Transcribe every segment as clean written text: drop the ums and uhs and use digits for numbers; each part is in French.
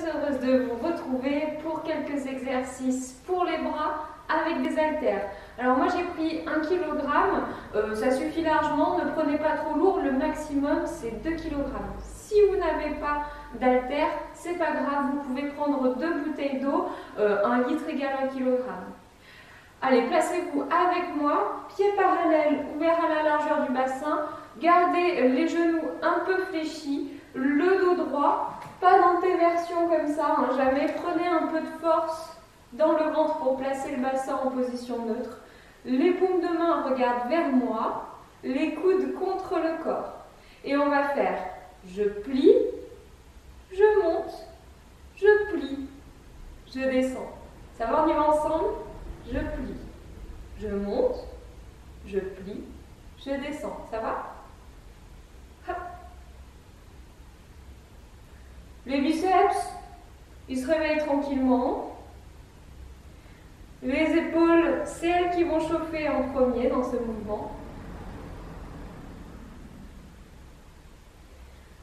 heureuse de vous retrouver pour quelques exercices pour les bras avec des haltères. Alors moi j'ai pris 1 kg, ça suffit largement, ne prenez pas trop lourd, le maximum c'est 2 kg. Si vous n'avez pas d'haltères, c'est pas grave, vous pouvez prendre 2 bouteilles d'eau, 1 litre égale 1 kg. Allez, placez-vous avec moi, pieds parallèles, ouverts à la largeur du bassin, gardez les genoux un peu fléchis, le dos droit, pas d'antéversion comme ça, hein, jamais, prenez un peu de force dans le ventre pour placer le bassin en position neutre. Les paumes de main regardent vers moi, les coudes contre le corps. Et on va faire, je plie, je monte, je plie, je descends. Ça va, on y va ensemble? Je plie, je monte, je plie, je descends. Ça va? Hop. Les biceps, ils se réveillent tranquillement. Les épaules, c'est elles qui vont chauffer en premier dans ce mouvement.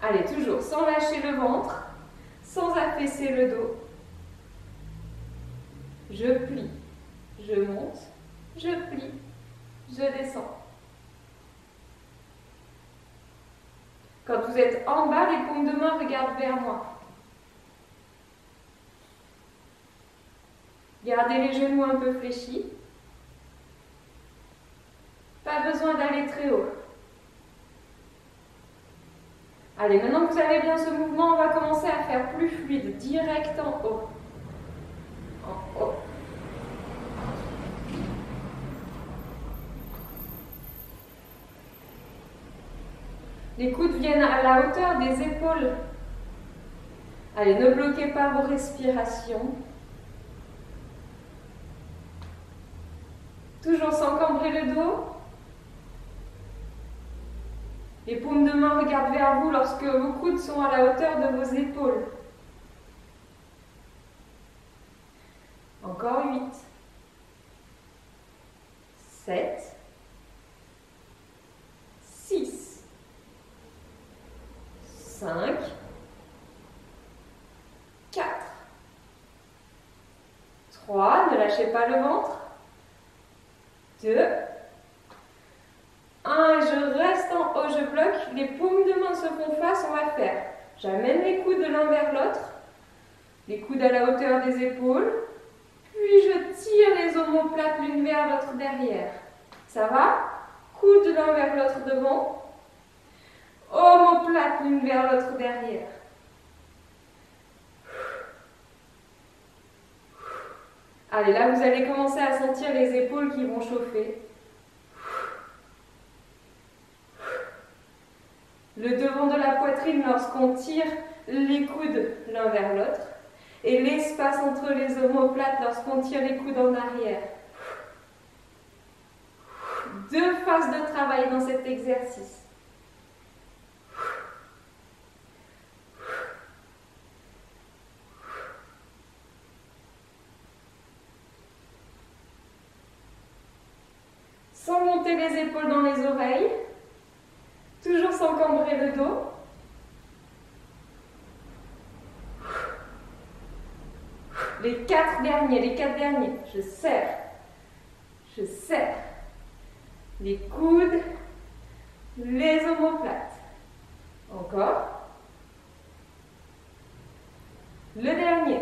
Allez, toujours sans lâcher le ventre, sans affaisser le dos. Je plie, je monte, je plie, je descends. Quand vous êtes en bas, les paumes de main regardent vers moi. Gardez les genoux un peu fléchis. Pas besoin d'aller très haut. Allez, maintenant que vous avez bien ce mouvement, on va commencer à faire plus fluide, direct en haut. En haut. Les coudes viennent à la hauteur des épaules. Allez, ne bloquez pas vos respirations. Toujours sans cambrer le dos. Les paumes de main regardent vers vous lorsque vos coudes sont à la hauteur de vos épaules. Encore 8, 7, 6, 5, 4, 3, ne lâchez pas le ventre, 2, 1, je reste en haut, je bloque, les paumes de main se font face, on va faire, j'amène les coudes l'un vers l'autre, les coudes à la hauteur des épaules, puis je tire les omoplates l'une vers l'autre derrière. Ça va? Coudes l'un vers l'autre devant, omoplates l'une vers l'autre derrière. Allez, là vous allez commencer à sentir les épaules qui vont chauffer. Le devant de la poitrine lorsqu'on tire les coudes l'un vers l'autre. Et l'espace entre les omoplates lorsqu'on tire les coudes en arrière. 2 phases de travail dans cet exercice. Sans monter les épaules dans les oreilles. Toujours sans cambrer le dos. Les 4 derniers. Je serre. Les coudes, les omoplates. Encore. Le dernier.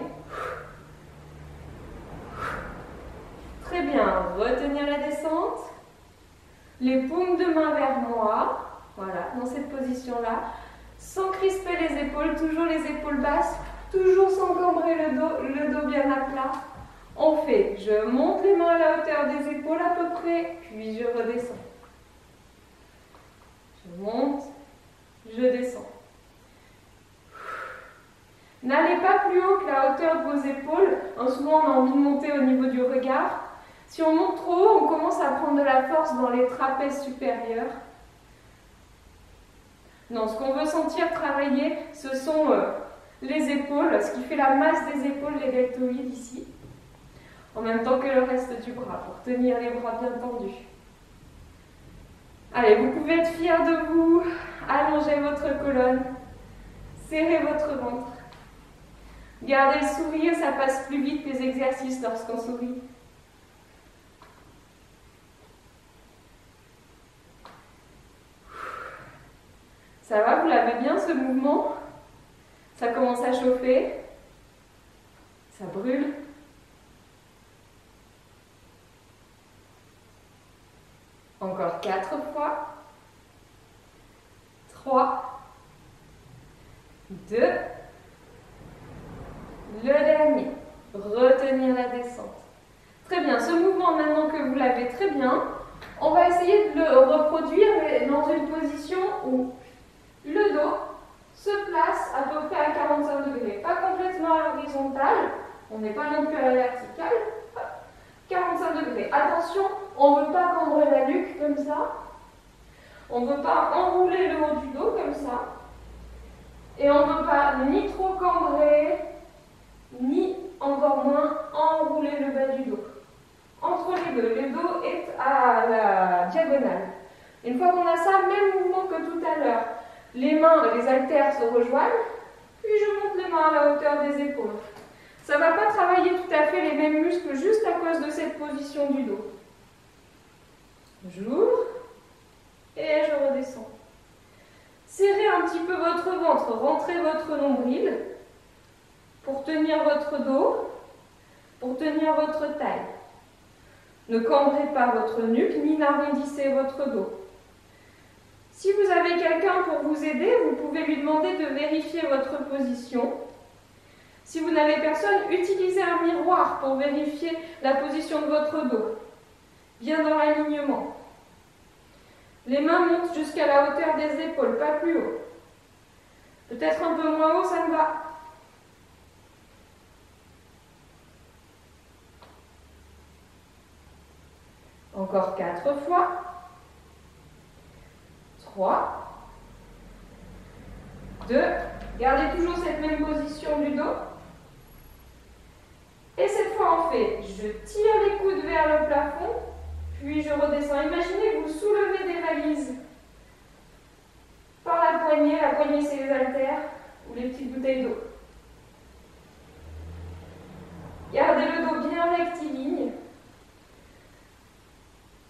Très bien. Retenir la descente. Les paumes de main vers moi. Voilà, dans cette position-là. Sans crisper les épaules, toujours les épaules basses. Toujours sans cambrer le dos bien à plat. On fait, je monte les mains à la hauteur des épaules à peu près, puis je redescends. Je monte, je descends. N'allez pas plus haut que la hauteur de vos épaules. Souvent, on a envie de monter au niveau du regard. Si on monte trop haut, on commence à prendre de la force dans les trapèzes supérieurs. Non, ce qu'on veut sentir travailler, ce sont les épaules, ce qui fait la masse des épaules, les deltoïdes ici, en même temps que le reste du bras, pour tenir les bras bien tendus. Allez, vous pouvez être fiers de vous, allongez votre colonne, serrez votre ventre. Gardez le sourire, ça passe plus vite les exercices lorsqu'on sourit. Ça va, vous l'avez bien ce mouvement? Ça commence à chauffer. Ça brûle. Encore 4 fois. 3. 2. Le dernier. Retenir la descente. Très bien, ce mouvement maintenant que vous l'avez très bien, on va essayer de le reproduire mais dans une position où le dos se place à peu près à 45 degrés. Pas complètement à l'horizontale, on n'est pas non plus à la verticale. 45 degrés. Attention, on ne veut pas cambrer la nuque comme ça. On ne veut pas enrouler le haut du dos comme ça. Et on ne veut pas ni trop cambrer, ni encore moins enrouler le bas du dos. Entre les deux, le dos est à la diagonale. Une fois qu'on a ça, même mouvement que tout à l'heure. Les mains, les haltères se rejoignent, puis je monte les mains à la hauteur des épaules. Ça ne va pas travailler tout à fait les mêmes muscles juste à cause de cette position du dos. J'ouvre et je redescends. Serrez un petit peu votre ventre, rentrez votre nombril pour tenir votre dos, pour tenir votre taille. Ne cambrez pas votre nuque ni n'arrondissez votre dos. Si vous avez quelqu'un pour vous aider, vous pouvez lui demander de vérifier votre position. Si vous n'avez personne, utilisez un miroir pour vérifier la position de votre dos, bien dans l'alignement. Les mains montent jusqu'à la hauteur des épaules, pas plus haut. Peut-être un peu moins haut, ça me va. Encore 4 fois. 3. 2. Gardez toujours cette même position du dos. Et cette fois, on fait, je tire les coudes vers le plafond, puis je redescends. Imaginez que vous soulevez des valises par la poignée c'est les haltères ou les petites bouteilles d'eau. Gardez le dos bien rectiligne.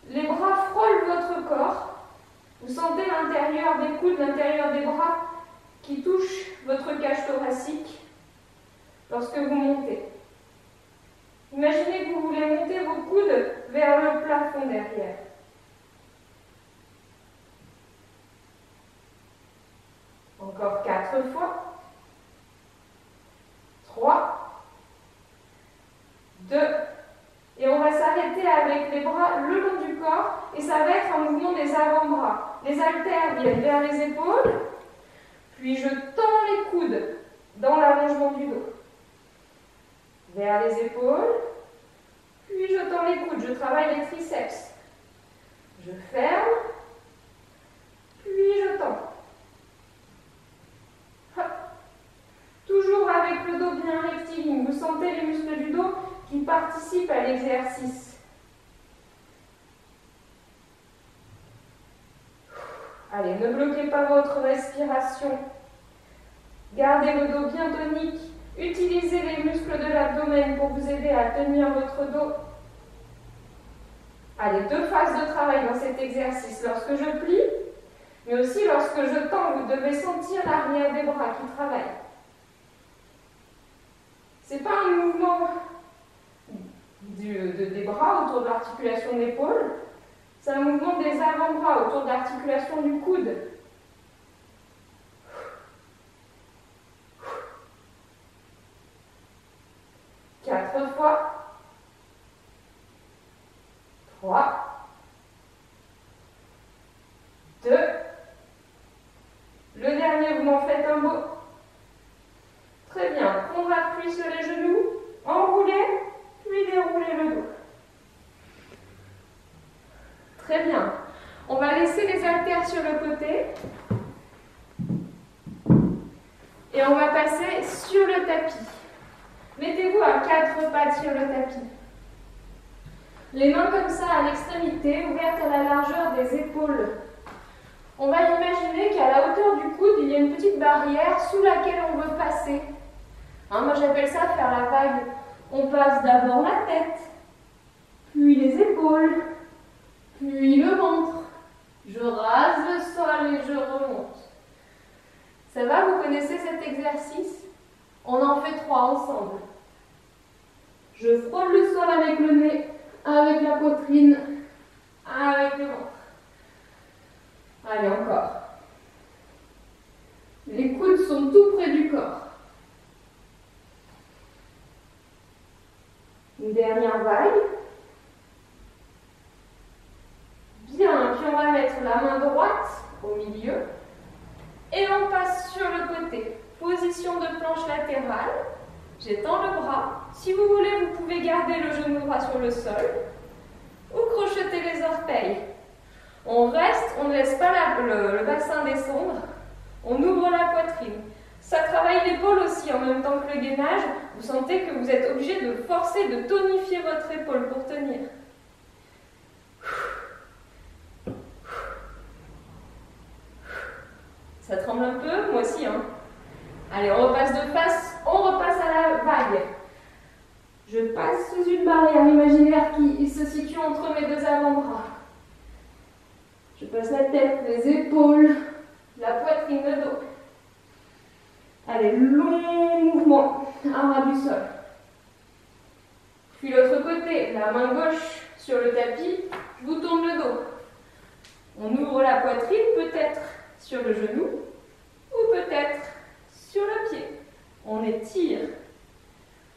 Les bras frôlent votre corps. Vous sentez l'intérieur des coudes, l'intérieur des bras qui touchent votre cage thoracique lorsque vous montez. Imaginez que vous voulez monter vos coudes vers le plafond derrière. Encore 4 fois. 3. 2. Et on va s'arrêter avec les bras le long du corps et ça va être un mouvement des avant-bras. Les haltères viennent vers les épaules, puis je tends les coudes dans l'allongement du dos. Vers les épaules, puis je tends les coudes, je travaille les triceps. Je ferme, puis je tends. Hop. Toujours avec le dos bien rectiligne. Vous sentez les muscles du dos qui participent à l'exercice. Allez, ne bloquez pas votre respiration. Gardez le dos bien tonique. Utilisez les muscles de l'abdomen pour vous aider à tenir votre dos. Allez, 2 phases de travail dans cet exercice. Lorsque je plie, mais aussi lorsque je tends, vous devez sentir l'arrière des bras qui travaillent. Ce n'est pas un mouvement des bras autour de l'articulation de l'épaule, c'est un mouvement des avant-bras autour de l'articulation du coude. Quatre fois. 3. 2. Le dernier, vous m'en faites un beau. Très bien. Prendre appui sur les genoux, enrouler, puis dérouler le dos. Très bien. On va laisser les haltères sur le côté. Et on va passer sur le tapis. Mettez-vous à 4 pattes sur le tapis. Les mains comme ça à l'extrémité, ouvertes à la largeur des épaules. On va imaginer qu'à la hauteur du coude, il y a une petite barrière sous laquelle on veut passer. Hein, moi j'appelle ça faire la vague. On passe d'abord la tête, puis les épaules, puis le ventre. Je rase le sol et je remonte. Ça va, vous connaissez cet exercice? On en fait 3 ensemble. Je frôle le sol avec le nez, avec la poitrine, avec le ventre. Allez, encore. Les coudes sont tout près du corps. Une dernière vague. Bien, puis on va mettre la main droite au milieu et on passe sur le côté. Position de planche latérale. J'étends le bras. Si vous voulez, vous pouvez garder le genou droit sur le sol ou crocheter les orteils. On reste, on ne laisse pas le bassin descendre. On ouvre la poitrine. Ça travaille l'épaule aussi en même temps que le gainage. Vous sentez que vous êtes obligé de forcer, de tonifier votre épaule pour tenir. Ça tremble un peu, moi aussi. Hein. Allez, on repasse de face, on repasse à la vague. Je passe sous une barrière imaginaire qui se situe entre mes 2 avant-bras. Je passe la tête, les épaules, la poitrine, le dos. Allez, long mouvement à ras du sol. Puis l'autre côté, la main gauche sur le tapis, je vous tourne le dos. On ouvre la poitrine, peut-être sur le genou, ou peut-être sur le pied. On étire.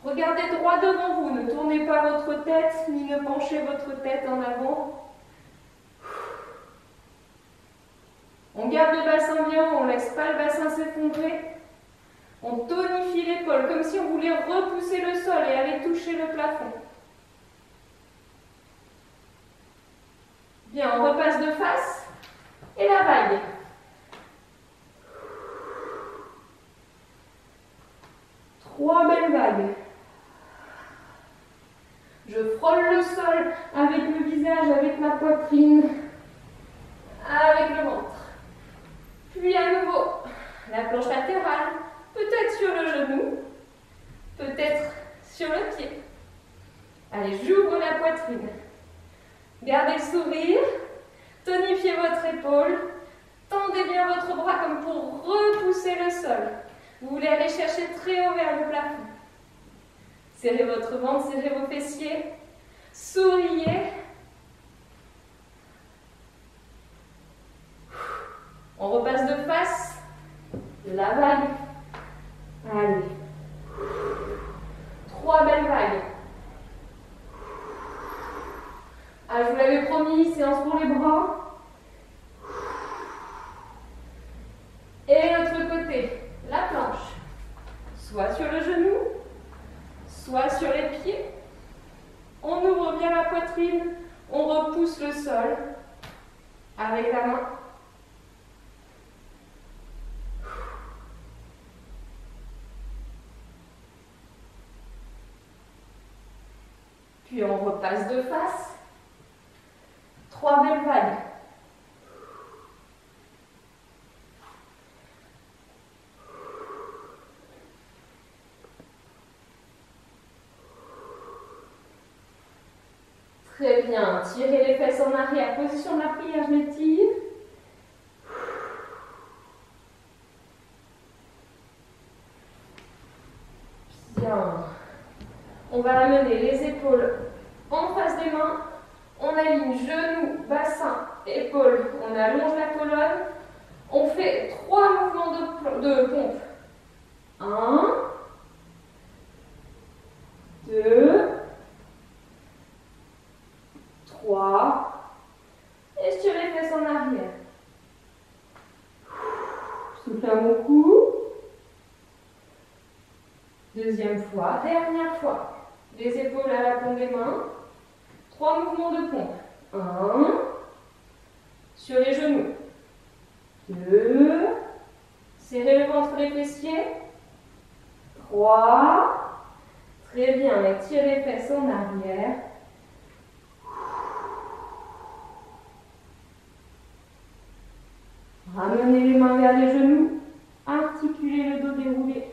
Regardez droit devant vous, ne tournez pas votre tête, ni ne penchez votre tête en avant. On garde le bassin bien haut, on ne laisse pas le bassin s'effondrer. On tonifie l'épaule, comme si on voulait repousser le sol et aller toucher le plafond. Bien, on repasse de face et la vague. Trois belles vagues. Je frôle le sol avec le visage, avec la poitrine, avec le ventre. Puis à nouveau, la planche latérale, peut-être sur le genou, peut-être sur le pied. Allez, j'ouvre la poitrine. Gardez le sourire, tonifiez votre épaule, tendez bien votre bras comme pour repousser le sol. Vous voulez aller chercher très haut vers le plafond. Serrez votre ventre, serrez vos fessiers, souriez. On repasse de face, la vague. Allez. 3 belles vagues. Ah, je vous l'avais promis, séance pour les bras. Et l'autre côté, la planche. Soit sur le genou, soit sur les pieds. On ouvre bien la poitrine, on repousse le sol avec la main. Puis on repasse de face. 3 belles vagues. Très bien. Tirez les fesses en arrière. Position de la prière, je m'étire. Bien. On va amener les épaules en face des mains. On aligne genoux, bassin, épaules. On allonge la colonne. On fait 3 mouvements de pompe. 1, 2, 3. Estirez les fesses en arrière. Soufflez un bon coup. Deuxième fois, dernière fois. Les épaules à la paume des mains. 3 mouvements de pompe. 1. Sur les genoux. 2. Serrez le ventre, les fessiers. 3. Très bien. Étirez les fesses en arrière. Ramenez les mains vers les genoux. Articulez le dos déroulé.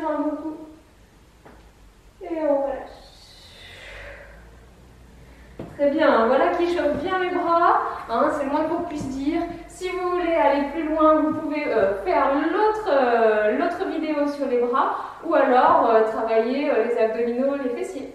tire un bon coup. Et on relâche. Très bien, voilà qui chauffe bien les bras, hein, c'est le moins qu'on puisse dire. Si vous voulez aller plus loin, vous pouvez faire l'autre vidéo sur les bras ou alors travailler les abdominaux, les fessiers.